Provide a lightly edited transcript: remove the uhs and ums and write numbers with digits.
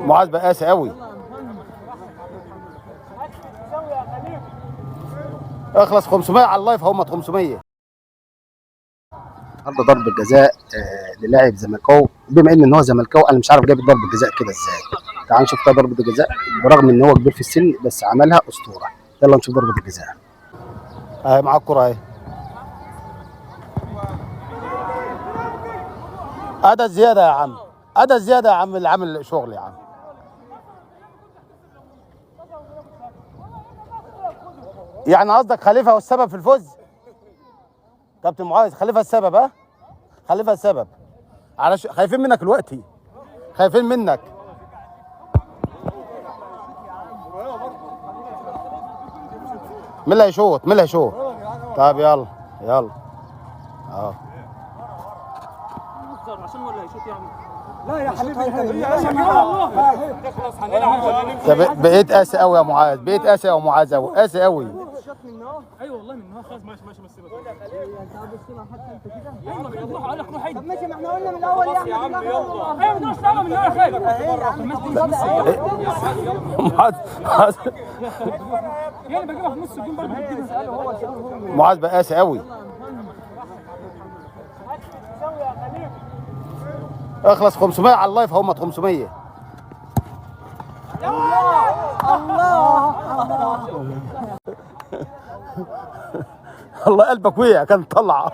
معاذ بقى قاسي قوي. اخلص 500 على اللايف، هم 500. النهارده ضربه جزاء للاعب زملكاوي. بما ان هو زملكاوي انا مش عارف جاب ضربه جزاء كده ازاي. تعال نشوف كده ضربه الجزاء، برغم ان هو كبير في السن بس عملها اسطوره. يلا نشوف ضربه الجزاء. اهي معاك الكره اهي. ادى زياده يا عم، ادى زياده يا عم اللي عامل شغل يا عم. يعني قصدك خليفه هو السبب في الفوز؟ كابتن معاذ خليفه السبب؟ ها؟ خليفه السبب. خايفين منك دلوقتي، خايفين منك. مين اللي هيشوط؟ مين اللي هيشوط؟ طب يلا يلا اهو. عشان ولا هيشوط يعني؟ لا يا حبيبي انت بقيت قاسي قوي يا معاذ، بقيت قاسي يا معاذ قوي، قاسي قوي. ايوه والله منها خلاص. ماشي بس سيبك. انت عاوز تلعب حتى انت كده؟ يلا يلا على روح حي. طب ماشي، ما احنا قلنا من الاول يا عم يلا. ايوه بدنا نشتغل من الاول خايف. معاذ يعني بجيبها في نص الجون برضه. معاذ بقى قاسي قوي. اخلص 500 على اللايف، هم 500. الله قلبك وقع كان طلع.